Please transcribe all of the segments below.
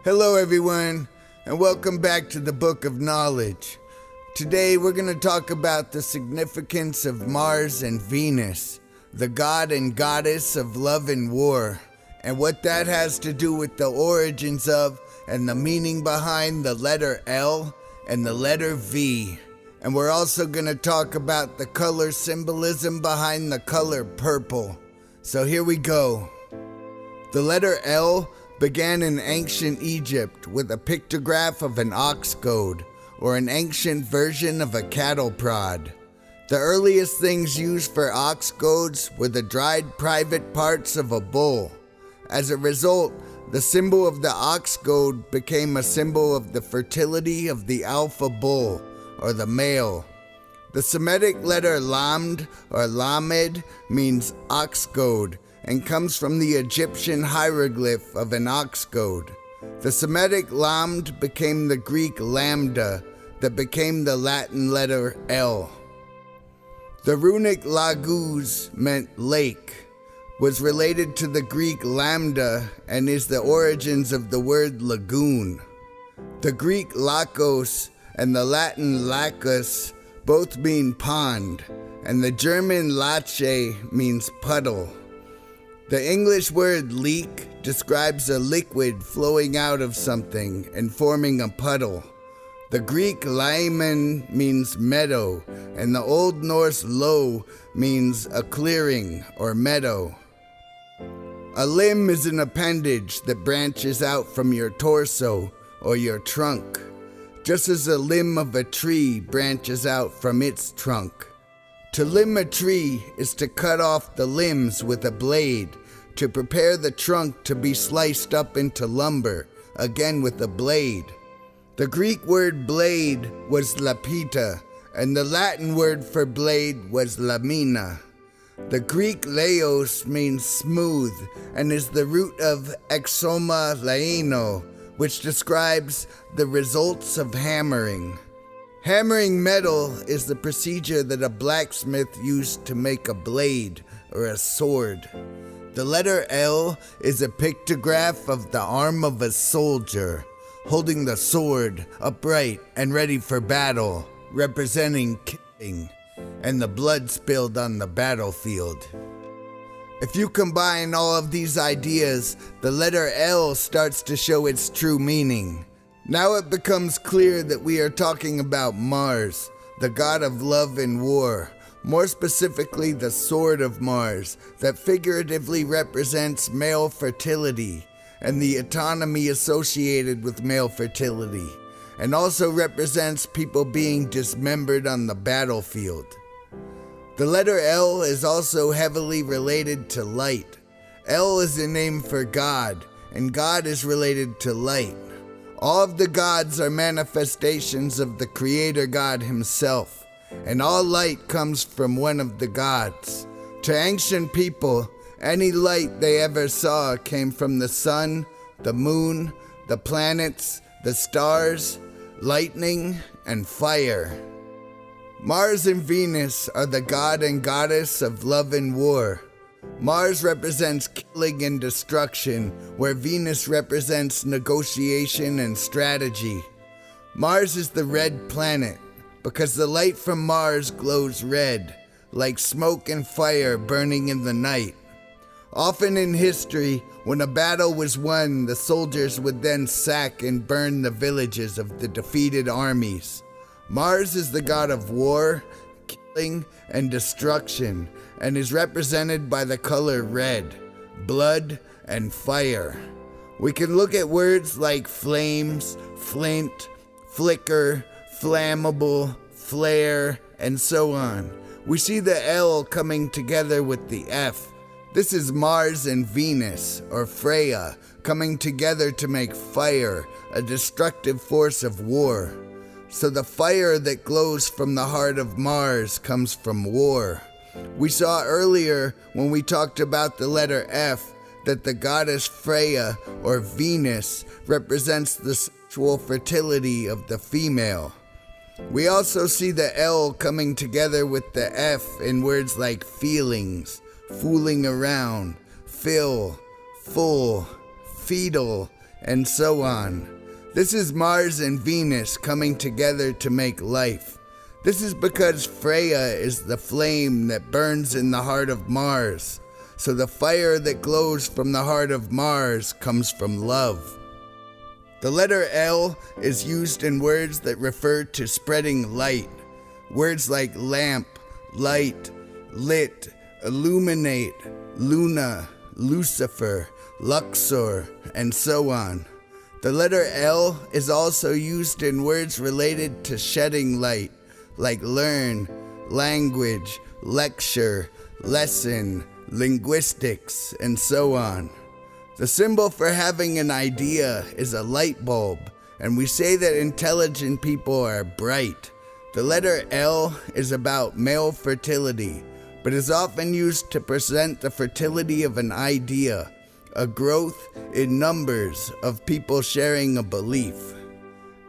Hello everyone, and welcome back to the Book of Knowledge. Today we're going to talk about the significance of Mars and Venus, the god and goddess of love and war, and what that has to do with the origins of and the meaning behind the letter L and the letter V. And we're also going to talk about the color symbolism behind the color purple. So here we go. The letter L began in ancient Egypt with a pictograph of an ox goad, or an ancient version of a cattle prod. The earliest things used for ox goads were the dried private parts of a bull. As a result, the symbol of the ox goad became a symbol of the fertility of the alpha bull, or the male. The Semitic letter lamd or lamed means ox goad, and comes from the Egyptian hieroglyph of an ox goad. The Semitic lamd became the Greek lambda, that became the Latin letter L. The runic lagus meant lake, was related to the Greek lambda, and is the origins of the word lagoon. The Greek lakos and the Latin lacus both mean pond, and the German lache means puddle. The English word leak describes a liquid flowing out of something and forming a puddle. The Greek laimon means meadow, and the Old Norse lo means a clearing or meadow. A limb is an appendage that branches out from your torso or your trunk, just as a limb of a tree branches out from its trunk. To limb a tree is to cut off the limbs with a blade, to prepare the trunk to be sliced up into lumber, again with a blade. The Greek word blade was lapita, and the Latin word for blade was lamina. The Greek laos means smooth, and is the root of exoma laino, which describes the results of hammering. Hammering metal is the procedure that a blacksmith used to make a blade or a sword. The letter L is a pictograph of the arm of a soldier, holding the sword upright and ready for battle, representing killing, and the blood spilled on the battlefield. If you combine all of these ideas, the letter L starts to show its true meaning. Now it becomes clear that we are talking about Mars, the god of love and war, more specifically the sword of Mars, that figuratively represents male fertility and the autonomy associated with male fertility, and also represents people being dismembered on the battlefield. The letter L is also heavily related to light. L is a name for God, and God is related to light. All of the gods are manifestations of the Creator God himself, and all light comes from one of the gods. To ancient people, any light they ever saw came from the sun, the moon, the planets, the stars, lightning, and fire. Mars and Venus are the god and goddess of love and war. Mars represents killing and destruction, where Venus represents negotiation and strategy. Mars is the red planet, because the light from Mars glows red, like smoke and fire burning in the night. Often in history, when a battle was won, the soldiers would then sack and burn the villages of the defeated armies. Mars is the god of war, killing, and destruction, and is represented by the color red, blood, and fire. We can look at words like flames, flint, flicker, flammable, flare, and so on. We see the L coming together with the F. This is Mars and Venus, or Freya, coming together to make fire, a destructive force of war. So the fire that glows from the heart of Mars comes from war. We saw earlier when we talked about the letter F that the goddess Freya, or Venus, represents the sexual fertility of the female. We also see the L coming together with the F in words like feelings, fooling around, fill, full, fetal, and so on. This is Mars and Venus coming together to make life. This is because Freya is the flame that burns in the heart of Mars. So the fire that glows from the heart of Mars comes from love. The letter L is used in words that refer to spreading light. Words like lamp, light, lit, illuminate, Luna, Lucifer, Luxor, and so on. The letter L is also used in words related to shedding light, like learn, language, lecture, lesson, linguistics, and so on. The symbol for having an idea is a light bulb, and we say that intelligent people are bright. The letter L is about male fertility, but is often used to present the fertility of an idea, a growth in numbers of people sharing a belief.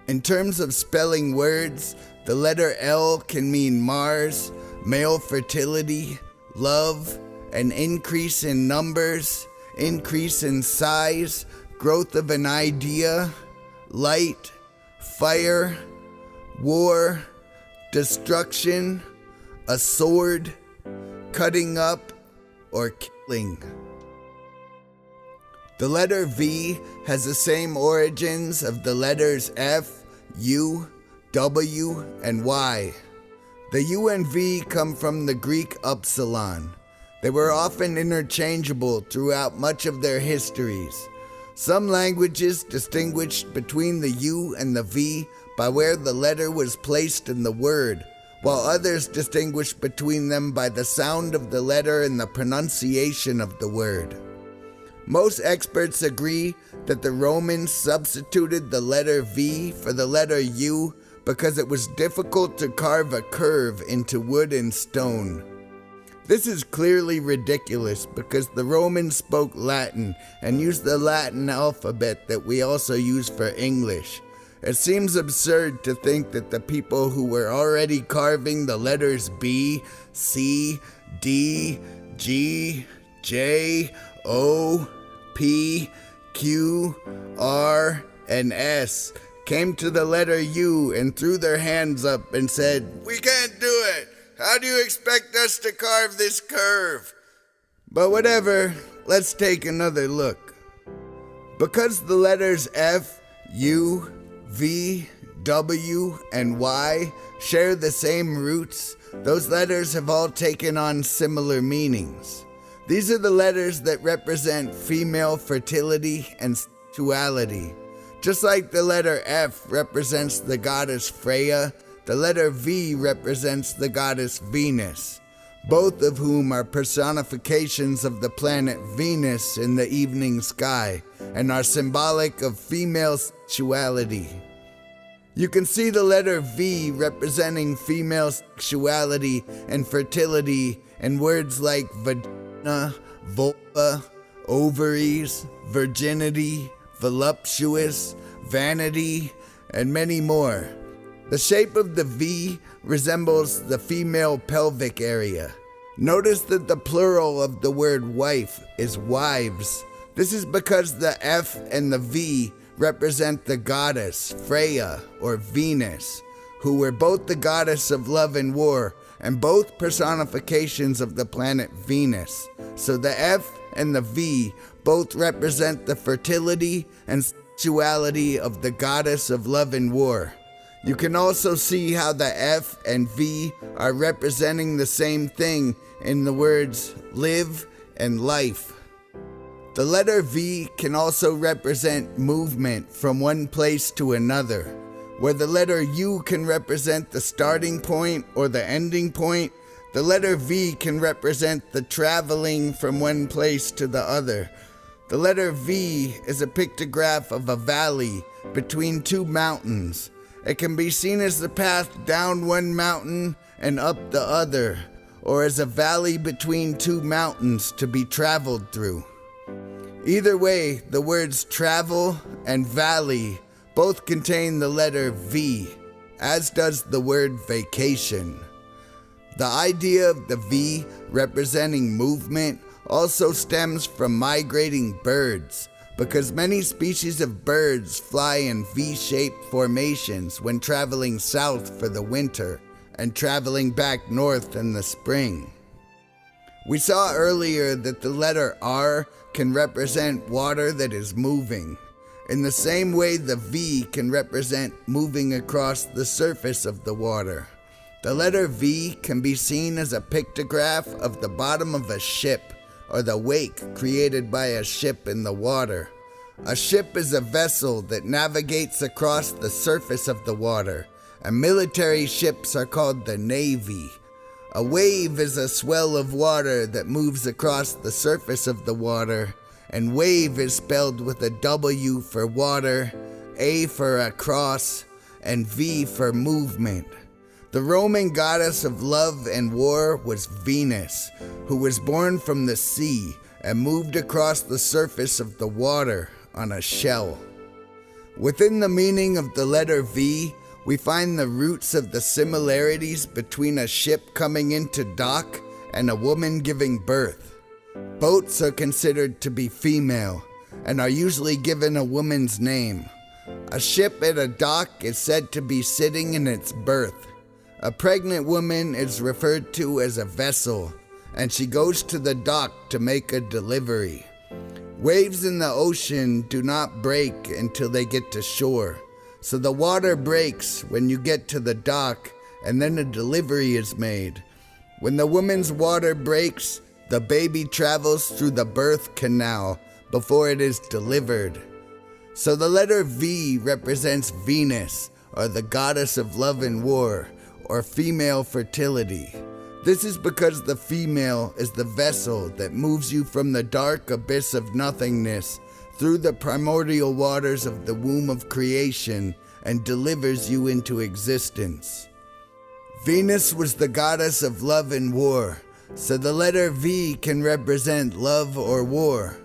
In terms of spelling words, the letter L can mean Mars, male fertility, love, an increase in numbers, increase in size, growth of an idea, light, fire, war, destruction, a sword, cutting up, or killing. The letter V has the same origins of the letters F, U, W, and Y. The U and V come from the Greek upsilon. They were often interchangeable throughout much of their histories. Some languages distinguished between the U and the V by where the letter was placed in the word, while others distinguished between them by the sound of the letter and the pronunciation of the word. Most experts agree that the Romans substituted the letter V for the letter U because it was difficult to carve a curve into wood and stone. This is clearly ridiculous because the Romans spoke Latin and used the Latin alphabet that we also use for English. It seems absurd to think that the people who were already carving the letters B, C, D, G, J, O, P, Q, R, and S came to the letter U and threw their hands up and said, "We can't do it. How do you expect us to carve this curve?" But whatever, let's take another look. Because the letters F, U, V, W, and Y share the same roots, those letters have all taken on similar meanings. These are the letters that represent female fertility and sexuality. Just like the letter F represents the goddess Freya, the letter V represents the goddess Venus, both of whom are personifications of the planet Venus in the evening sky and are symbolic of female sexuality. You can see the letter V representing female sexuality and fertility in words like vagina, vulva, ovaries, virginity, voluptuous, vanity, and many more. The shape of the V resembles the female pelvic area. Notice that the plural of the word wife is wives. This is because the F and the V represent the goddess Freya or Venus, who were both the goddess of love and war and both personifications of the planet Venus. So the F and the V both represent the fertility and sexuality of the goddess of love and war. You can also see how the F and V are representing the same thing in the words live and life. The letter V can also represent movement from one place to another. Where the letter U can represent the starting point or the ending point, the letter V can represent the traveling from one place to the other. The letter V is a pictograph of a valley between two mountains. It can be seen as the path down one mountain and up the other, or as a valley between two mountains to be traveled through. Either way, the words travel and valley both contain the letter V, as does the word vacation. The idea of the V representing movement also stems from migrating birds, because many species of birds fly in V-shaped formations when traveling south for the winter and traveling back north in the spring. We saw earlier that the letter R can represent water that is moving. In the same way, the V can represent moving across the surface of the water. The letter V can be seen as a pictograph of the bottom of a ship, or the wake created by a ship in the water. A ship is a vessel that navigates across the surface of the water, and military ships are called the Navy. A wave is a swell of water that moves across the surface of the water, and wave is spelled with a W for water, A for across, and V for movement. The Roman goddess of love and war was Venus, who was born from the sea and moved across the surface of the water on a shell. Within the meaning of the letter V, we find the roots of the similarities between a ship coming into dock and a woman giving birth. Boats are considered to be female and are usually given a woman's name. A ship at a dock is said to be sitting in its berth. A pregnant woman is referred to as a vessel, and she goes to the dock to make a delivery. Waves in the ocean do not break until they get to shore, so the water breaks when you get to the dock, and then a delivery is made. When the woman's water breaks, the baby travels through the birth canal before it is delivered. So the letter V represents Venus, or the goddess of love and war, or female fertility. This is because the female is the vessel that moves you from the dark abyss of nothingness through the primordial waters of the womb of creation and delivers you into existence. Venus was the goddess of love and war, so the letter V can represent love or war.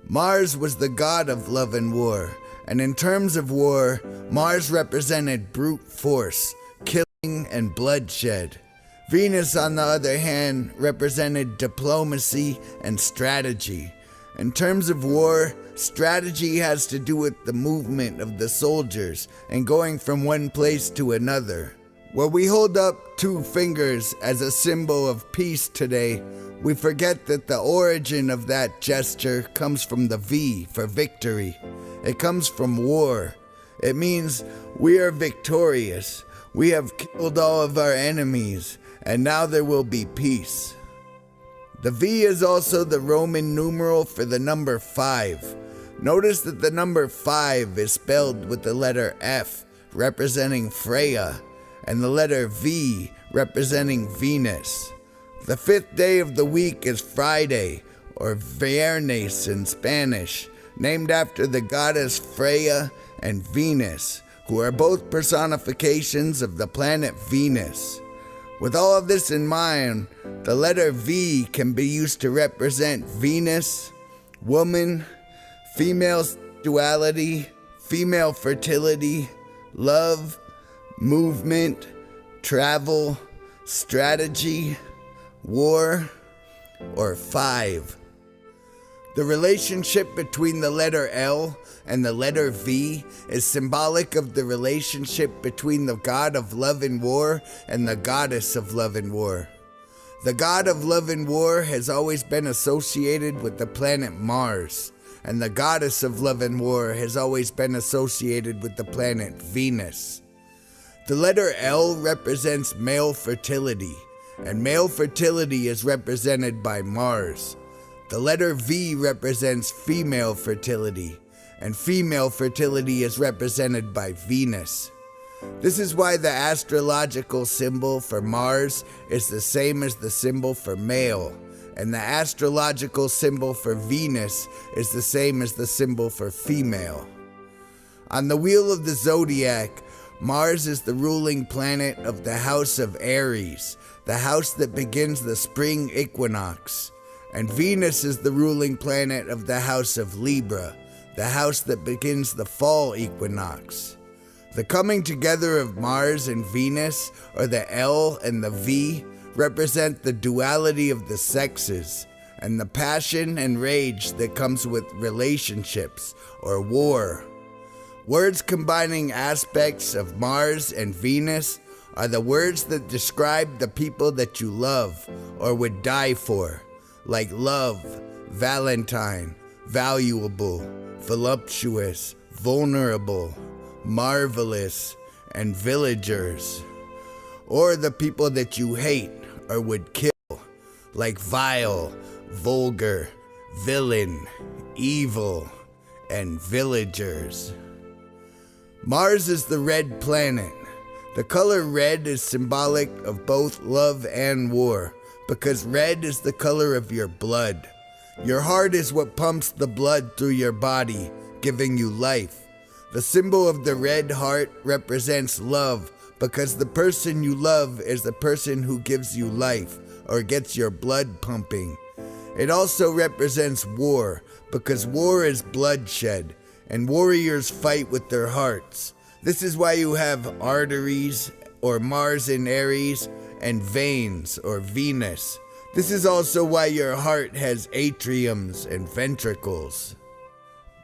Mars was the god of love and war, and in terms of war, Mars represented brute force, killing and bloodshed. Venus, on the other hand, represented diplomacy and strategy. In terms of war, strategy has to do with the movement of the soldiers and going from one place to another. Where we hold up 2 fingers as a symbol of peace today, we forget that the origin of that gesture comes from the V for victory. It comes from war. It means we are victorious. We have killed all of our enemies, and now there will be peace. The V is also the Roman numeral for the number 5. Notice that the number 5 is spelled with the letter F, representing Freya, and the letter V, representing Venus. The 5th day of the week is Friday, or Viernes in Spanish, named after the goddess Freya and Venus, who are both personifications of the planet Venus. With all of this in mind, the letter V can be used to represent Venus, woman, female sexuality, female fertility, love, movement, travel, strategy, war, or 5. The relationship between the letter L and the letter V is symbolic of the relationship between the god of love and war and the goddess of love and war. The god of love and war has always been associated with the planet Mars, and the goddess of love and war has always been associated with the planet Venus. The letter L represents male fertility, and male fertility is represented by Mars. The letter V represents female fertility, and female fertility is represented by Venus. This is why the astrological symbol for Mars is the same as the symbol for male, and the astrological symbol for Venus is the same as the symbol for female. On the wheel of the zodiac, Mars is the ruling planet of the house of Aries, the house that begins the spring equinox. And Venus is the ruling planet of the house of Libra, the house that begins the fall equinox. The coming together of Mars and Venus, or the L and the V, represent the duality of the sexes. and the passion and rage that comes with relationships or war. Words combining aspects of Mars and Venus are the words that describe the people that you love or would die for, like love, Valentine, valuable, voluptuous, vulnerable, marvelous, and villagers. Or the people that you hate or would kill, like vile, vulgar, villain, evil, and villagers. Mars is the red planet. The color red is symbolic of both love and war, because red is the color of your blood. Your heart is what pumps the blood through your body, giving you life. The symbol of the red heart represents love, because the person you love is the person who gives you life, or gets your blood pumping. It also represents war, because war is bloodshed, and warriors fight with their hearts. This is why you have arteries, or Mars in Aries, and veins, or Venus. This is also why your heart has atriums and ventricles.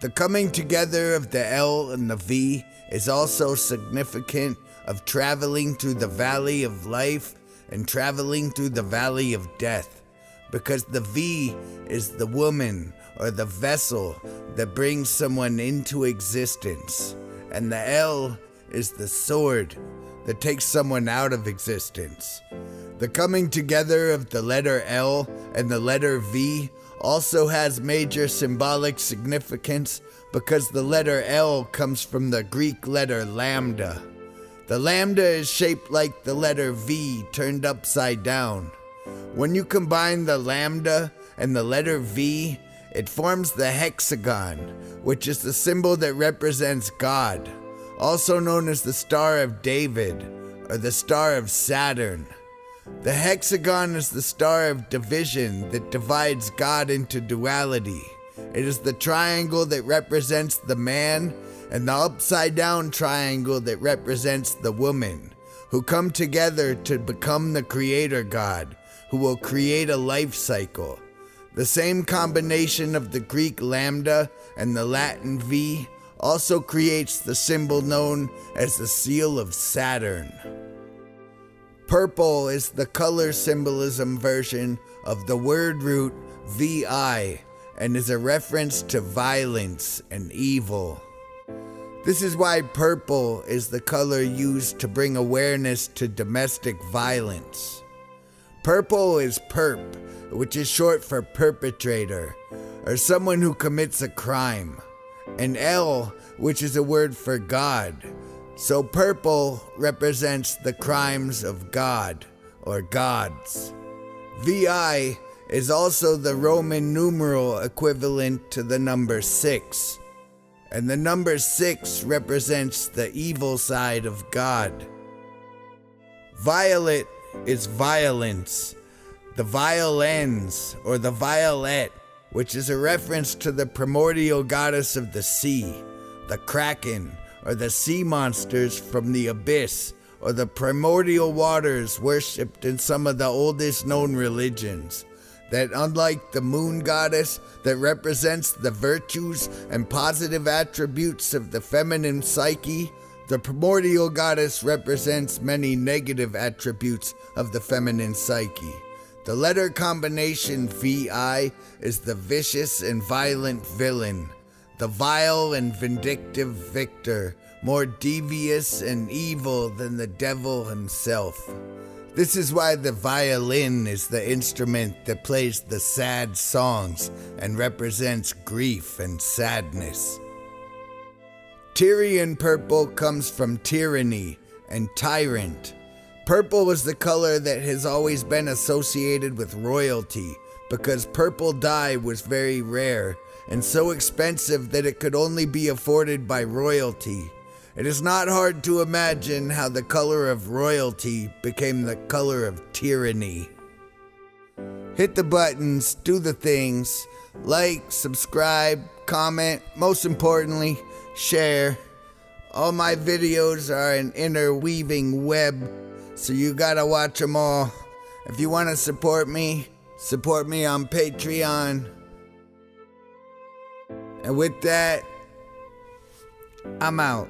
The coming together of the L and the V is also significant of traveling through the valley of life and traveling through the valley of death, because the V is the woman or the vessel that brings someone into existence, and the L is the sword that takes someone out of existence. The coming together of the letter L and the letter V also has major symbolic significance because the letter L comes from the Greek letter lambda. The lambda is shaped like the letter V turned upside down. When you combine the lambda and the letter V, it forms the hexagon, which is the symbol that represents God, also known as the Star of David or the Star of Saturn. The hexagon is the star of division that divides God into duality. It is the triangle that represents the man and the upside down triangle that represents the woman, who come together to become the creator God, who will create a life cycle. The same combination of the Greek lambda and the Latin V also creates the symbol known as the seal of Saturn. Purple is the color symbolism version of the word root VI and is a reference to violence and evil. This is why purple is the color used to bring awareness to domestic violence. Purple is perp, which is short for perpetrator, or someone who commits a crime, and L, which is a word for God. So purple represents the crimes of God, or gods. VI is also the Roman numeral equivalent to the number 6, and the number 6 represents the evil side of God. Violet is violence, the violence, or the violet, which is a reference to the primordial goddess of the sea, the Kraken, or the sea monsters from the abyss, or the primordial waters worshipped in some of the oldest known religions. That unlike the moon goddess that represents the virtues and positive attributes of the feminine psyche, the primordial goddess represents many negative attributes of the feminine psyche. The letter combination VI is the vicious and violent villain, the vile and vindictive victor, more devious and evil than the devil himself. This is why the violin is the instrument that plays the sad songs and represents grief and sadness. Tyrian purple comes from tyranny and tyrant. Purple was the color that has always been associated with royalty because purple dye was very rare and so expensive that it could only be afforded by royalty. It is not hard to imagine how the color of royalty became the color of tyranny. Hit the buttons, do the things, like, subscribe, comment, most importantly, share. All my videos are an interweaving web, so you gotta watch them all. If you want to support me, Support me on Patreon. And with that, I'm out.